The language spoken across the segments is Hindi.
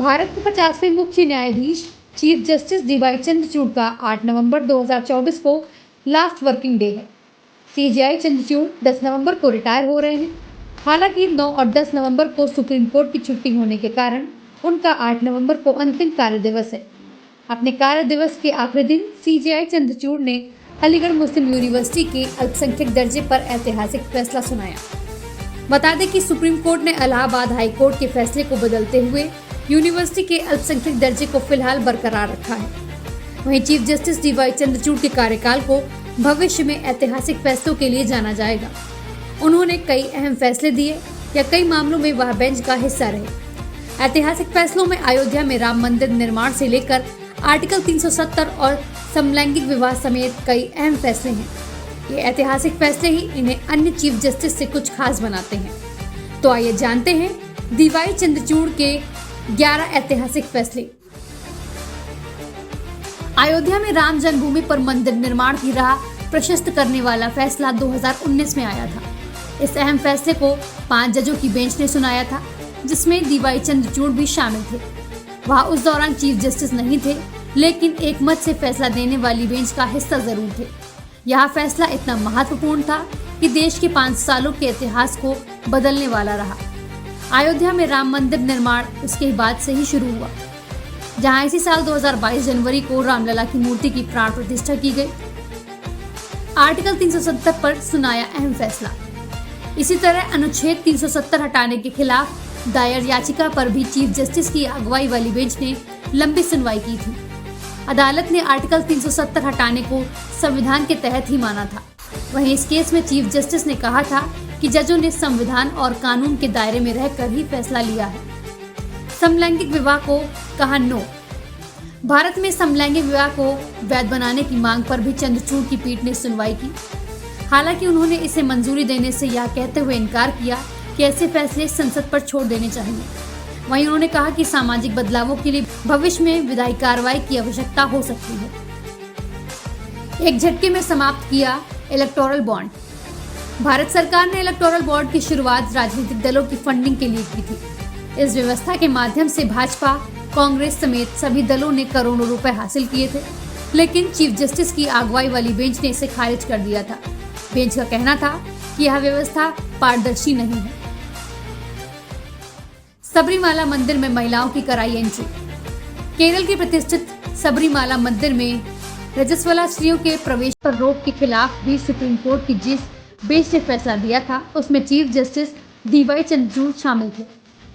भारत के 50वें मुख्य न्यायाधीश चीफ जस्टिस डीवाई चंद्रचूड़ का 8 नवंबर 2024 को लास्ट वर्किंग डे है। सीजेआई चंद्रचूड़ 10 नवंबर को रिटायर हो रहे हैं। हालांकि 9 और 10 नवंबर को सुप्रीम कोर्ट की छुट्टी होने के कारण उनका 8 नवंबर को अंतिम कार्य दिवस है। अपने कार्य दिवस के आखिरी दिन सीजेआई चंद्रचूड़ ने अलीगढ़ मुस्लिम यूनिवर्सिटी के अल्पसंख्यक दर्जे पर ऐतिहासिक फैसला सुनाया। बता दें कि सुप्रीम कोर्ट ने इलाहाबाद हाई कोर्ट के फैसले को बदलते हुए यूनिवर्सिटी के अल्पसंख्यक दर्जे को फिलहाल बरकरार रखा है। वहीं चीफ जस्टिस डीवाई चंद्रचूड़ के कार्यकाल को भविष्य में ऐतिहासिक फैसलों के लिए जाना जाएगा। उन्होंने कई अहम फैसले दिए या कई मामलों में वह बेंच का हिस्सा रहे। ऐतिहासिक फैसलों में अयोध्या में राम मंदिर निर्माण से लेकर आर्टिकल 370 और समलैंगिक विवाह समेत कई अहम फैसले हैं। ये ऐतिहासिक फैसले ही इन्हें अन्य चीफ जस्टिस से कुछ खास बनाते हैं। तो आइए जानते हैं डीवाई चंद्रचूड़ के 11 ऐतिहासिक फैसले। अयोध्या में राम जन्मभूमि पर मंदिर निर्माण की राह प्रशस्त करने वाला फैसला 2019 में आया था। इस अहम फैसले को 5 जजों की बेंच ने सुनाया था, जिसमें डीवाई चंद्रचूड़ भी शामिल थे। वह उस दौरान चीफ जस्टिस नहीं थे, लेकिन एक मत से फैसला देने वाली बेंच का हिस्सा जरूर थे। यह फैसला इतना महत्वपूर्ण था कि देश के 5 सालों के इतिहास को बदलने वाला रहा। अयोध्या में राम मंदिर निर्माण उसके बाद से ही शुरू हुआ, जहां इसी साल 2022 जनवरी को रामलला की मूर्ति की प्राण प्रतिष्ठा की गई। आर्टिकल 370 पर सुनाया अहम फैसला। इसी तरह अनुच्छेद 370 हटाने के खिलाफ दायर याचिका पर भी चीफ जस्टिस की अगुवाई वाली बेंच ने लंबी सुनवाई की थी। अदालत ने आर्टिकल 370 हटाने को संविधान के तहत ही माना था। वहीं इस केस में चीफ जस्टिस ने कहा था कि जजों ने संविधान और कानून के दायरे में रहकर ही फैसला लिया है। समलैंगिक विवाह को कहा नो। भारत में समलैंगिक विवाह को वैध बनाने की मांग पर भी चंद्रचूड़ की पीठ ने सुनवाई की। हालांकि उन्होंने इसे मंजूरी देने से यह कहते हुए इनकार किया कि ऐसे फैसले संसद पर छोड़ देने चाहिए। वहीं उन्होंने कहा कि सामाजिक बदलावों के लिए भविष्य में विधायी कार्रवाई की आवश्यकता हो सकती है। एक झटके में समाप्त किया इलेक्टोरल बॉन्ड। भारत सरकार ने इलेक्टोरल बॉन्ड की शुरुआत राजनीतिक दलों की फंडिंग के लिए की थी। इस व्यवस्था के माध्यम से भाजपा, कांग्रेस समेत सभी दलों ने करोड़ों रुपए हासिल किए थे, लेकिन चीफ जस्टिस की अगुवाई वाली बेंच ने इसे खारिज कर दिया था। बेंच का कहना था कि यह व्यवस्था पारदर्शी नहीं है। सबरीमाला मंदिर में महिलाओं की कराई एंट्री। केरल के प्रतिष्ठित सबरीमाला मंदिर में रजस्वला स्त्रियों के प्रवेश पर रोक के खिलाफ भी सुप्रीम कोर्ट की जिस बेंच ने फैसला दिया था, उसमें चीफ जस्टिस डीवाई चंद्रचूड़ शामिल थे।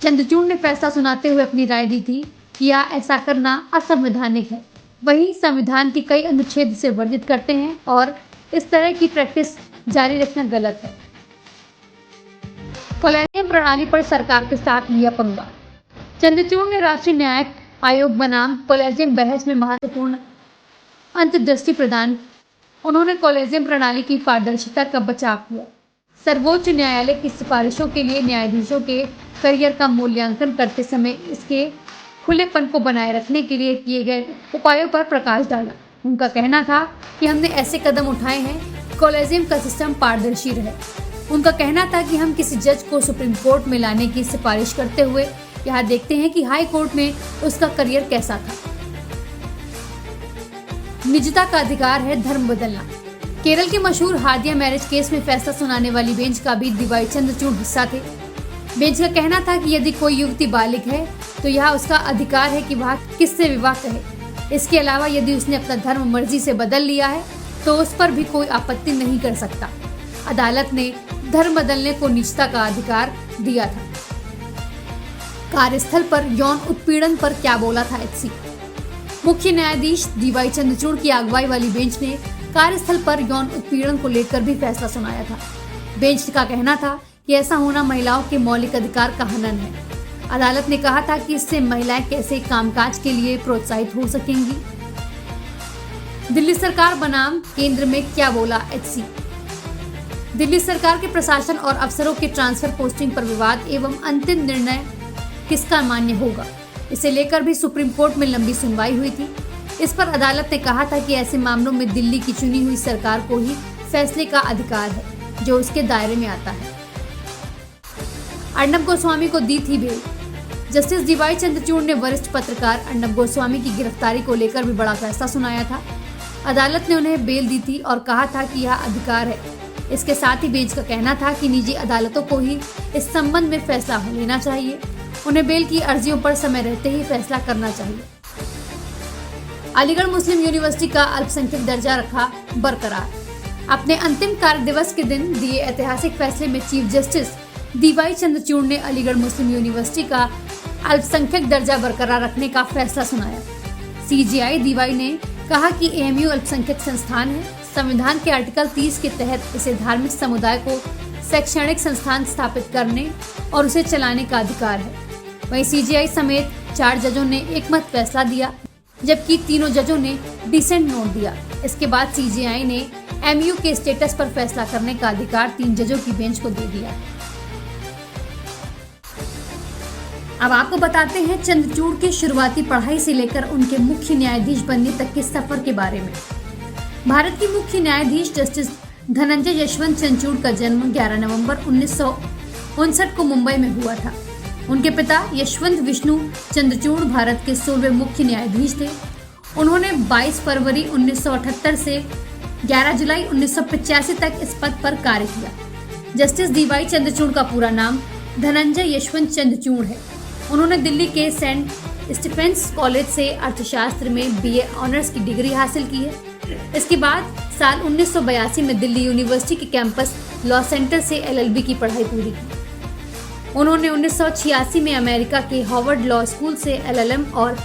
चंद्रचूड़ ने फैसला सुनाते हुए अपनी राय दी थी कि यह ऐसा करना असंवैधानिक है। वहीं संविधान के कई अनुच्छेद इसे वर्जित करते हैं और इस तरह की प्रैक्टिस जारी रखना गलत है। कॉलेजियम प्रणाली पर सरकार के साथ लिया पंगा। चंद्रचूड़ ने राष्ट्रीय न्यायिक आयोग बनाम कॉलेजियम बहस में महत्वपूर्ण अंतर्दृष्टि प्रदान। उन्होंने कॉलेजियम प्रणाली की पारदर्शिता का बचाव किया। सर्वोच्च न्यायालय की सिफारिशों के लिए न्यायाधीशों के करियर का मूल्यांकन करते समय इसके खुलेपन को बनाए रखने के लिए किए गए उपायों पर प्रकाश डाला। उनका कहना था कि हमने ऐसे कदम उठाए हैं कॉलेजियम का सिस्टम पारदर्शी रहे। उनका कहना था कि हम किसी जज को सुप्रीम कोर्ट में लाने की सिफारिश करते हुए यहाँ देखते हैं कि हाई कोर्ट में उसका करियर कैसा था। निजता का अधिकार है धर्म बदलना। केरल के मशहूर हादिया मैरिज केस में फैसला सुनाने वाली बेंच का भी डीवाई चंद्रचूड़ हिस्सा थे। बेंच का कहना था कि यदि कोई युवती बालिग है तो यह उसका अधिकार है कि वह किससे विवाह करे। इसके अलावा यदि उसने अपना धर्म मर्जी से बदल लिया है तो उस पर भी कोई आपत्ति नहीं कर सकता। अदालत ने धर्म बदलने को निजता का अधिकार दिया था। कार्यस्थल पर यौन उत्पीड़न पर क्या बोला था एचसी। मुख्य न्यायाधीश डीवाई चंद्रचूड़ की अगुवाई वाली बेंच ने कार्यस्थल पर यौन उत्पीड़न को लेकर भी फैसला सुनाया था। बेंच का कहना था कि ऐसा होना महिलाओं के मौलिक अधिकार का हनन है। अदालत ने कहा था कि इससे महिलाएं कैसे कामकाज के लिए प्रोत्साहित हो सकेंगी। दिल्ली सरकार बनाम केंद्र में क्या बोला एचसी। दिल्ली सरकार के प्रशासन और अफसरों के ट्रांसफर पोस्टिंग पर विवाद एवं अंतिम निर्णय किसका मान्य होगा, इसे लेकर भी सुप्रीम कोर्ट में लंबी सुनवाई हुई थी। इस पर अदालत ने कहा था कि ऐसे मामलों में दिल्ली की चुनी हुई सरकार को ही फैसले का अधिकार है जो उसके दायरे में आता है। अर्नब गोस्वामी को दी थी बेल। जस्टिस डीवाई चंद्रचूड़ ने वरिष्ठ पत्रकार अर्नब गोस्वामी की गिरफ्तारी को लेकर भी बड़ा फैसला सुनाया था। अदालत ने उन्हें बेल दी थी और कहा था कि यह अधिकार है। इसके साथ ही बेंच का कहना था कि निजी अदालतों को ही इस संबंध में फैसला लेना चाहिए। उन्हें बेल की अर्जियों पर समय रहते ही फैसला करना चाहिए। अलीगढ़ मुस्लिम यूनिवर्सिटी का अल्पसंख्यक दर्जा रखा बरकरार। अपने अंतिम कार्य दिवस के दिन दिए ऐतिहासिक फैसले में चीफ जस्टिस डीवाई चंद्रचूड़ ने अलीगढ़ मुस्लिम यूनिवर्सिटी का अल्पसंख्यक दर्जा बरकरार रखने का फैसला सुनाया। सीजेआई डीवाई ने कहा कि एएमयू अल्पसंख्यक संस्थान है। संविधान के आर्टिकल 30 के तहत इसे धार्मिक समुदाय को शैक्षणिक संस्थान स्थापित करने और उसे चलाने का अधिकार है। वहीं सीजेआई समेत 4 जजों ने एकमत फैसला दिया, जबकि तीनों जजों ने डिसेंट नोट दिया। इसके बाद सीजेआई ने एमयू के स्टेटस पर फैसला करने का अधिकार 3 जजों की बेंच को दे दिया। अब आपको बताते हैं चंद्रचूड़ की शुरुआती पढ़ाई से लेकर उनके मुख्य न्यायाधीश बनने तक के सफर के बारे में। भारत के मुख्य न्यायाधीश जस्टिस धनंजय यशवंत चंद्रचूड़ का जन्म 11 नवंबर 1959 को मुंबई में हुआ था। उनके पिता यशवंत विष्णु चंद्रचूड़ भारत के 16वें मुख्य न्यायाधीश थे। उन्होंने 22 फरवरी 1978 से 11 जुलाई 1985 तक इस पद पर कार्य किया। जस्टिस डीवाई चंद्रचूड़ का पूरा नाम धनंजय यशवंत चंद्रचूड़ है। उन्होंने दिल्ली के सेंट स्टीफेंस कॉलेज से अर्थशास्त्र में बीए ऑनर्स की डिग्री हासिल की है। इसके बाद साल 1982 में दिल्ली यूनिवर्सिटी के कैंपस लॉ सेंटर से एलएलबी की पढ़ाई पूरी की। उन्होंने 1986 में अमेरिका के हार्वर्ड लॉ स्कूल से एलएलएम और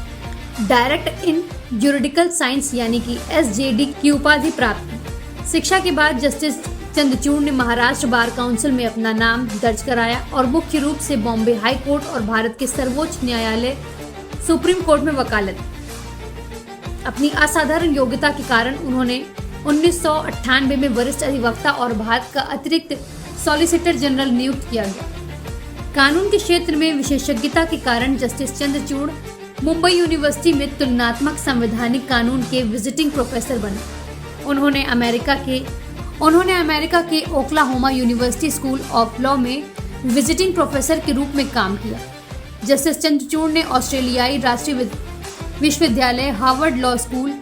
डायरेक्ट इन ज्यूरिडिकल साइंस यानी कि एसजेडी की उपाधि प्राप्त की। शिक्षा के बाद जस्टिस चंद्रचूड़ ने महाराष्ट्र बार काउंसिल में अपना नाम दर्ज कराया और मुख्य रूप से बॉम्बे हाई कोर्ट और भारत के सर्वोच्च न्यायालय सुप्रीम कोर्ट में वकालत। अपनी असाधारण योग्यता के कारण उन्होंने 1998 में वरिष्ठ अधिवक्ता और भारत का अतिरिक्त सॉलिसिटर जनरल नियुक्त किया गया। कानून के क्षेत्र में विशेषज्ञता के कारण जस्टिस चंद्रचूड़ मुंबई यूनिवर्सिटी में तुलनात्मक संवैधानिक कानून के विजिटिंग प्रोफेसर बने। उन्होंने अमेरिका के Oklahoma university school of law में विजिटिंग प्रोफेसर के रूप में काम किया। जस्टिस चंद्रचूड़ ने ऑस्ट्रेलियाई राष्ट्रीय विश्वविद्यालय, Harvard law school,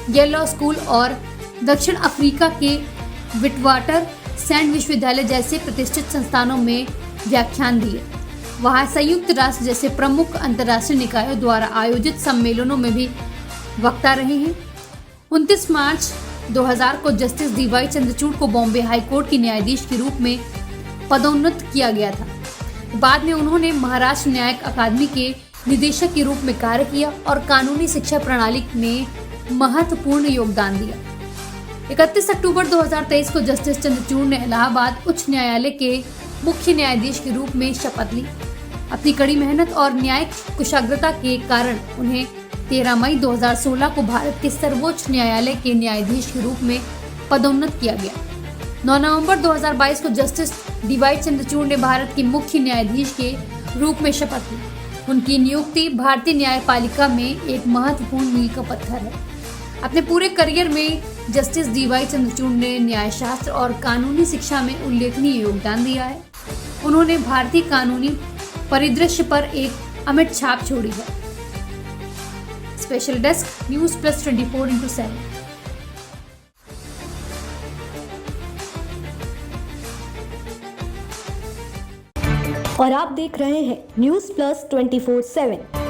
Yale law school और दक्षिण अफ्रीका के विटवाटर सैंड विश्वविद्यालय जैसे प्रतिष्ठित संस्थानों में व्याख्यान दिए। वहाँ संयुक्त राष्ट्र जैसे प्रमुख अंतर्राष्ट्रीय निकायों द्वारा आयोजित सम्मेलनों में भी वक्ता रहे हैं। 29 मार्च 2000 को जस्टिस डीवाई चंद्रचूड़ को बॉम्बे हाई कोर्ट के न्यायाधीश के रूप में पदोन्नत किया गया था। बाद में उन्होंने महाराष्ट्र न्यायिक अकादमी के निदेशक के रूप में कार्य किया और कानूनी शिक्षा प्रणाली में महत्वपूर्ण योगदान दिया। 31 अक्टूबर 2023 को जस्टिस चंद्रचूड़ ने इलाहाबाद उच्च न्यायालय के मुख्य न्यायाधीश के रूप में शपथ ली। अपनी कड़ी मेहनत और न्यायिक कुशाग्रता के कारण उन्हें 13 मई 2016 को भारत के सर्वोच्च न्यायालय के न्यायाधीश के रूप में पदोन्नत किया गया। 9 नवंबर 2022 को जस्टिस डीवाई चंद्रचूड़ ने भारत के मुख्य न्यायाधीश के रूप में शपथ ली। उनकी नियुक्ति भारतीय न्यायपालिका में एक महत्वपूर्ण मील का पत्थर है। अपने पूरे करियर में जस्टिस डीवाई चंद्रचूड़ ने न्यायशास्त्र और कानूनी शिक्षा में उल्लेखनीय योगदान दिया है। उन्होंने भारतीय कानूनी परिदृश्य पर एक अमिट छाप छोड़ी है। Special desk news plus 24/7। और आप देख रहे हैं न्यूज़ प्लस 24/7।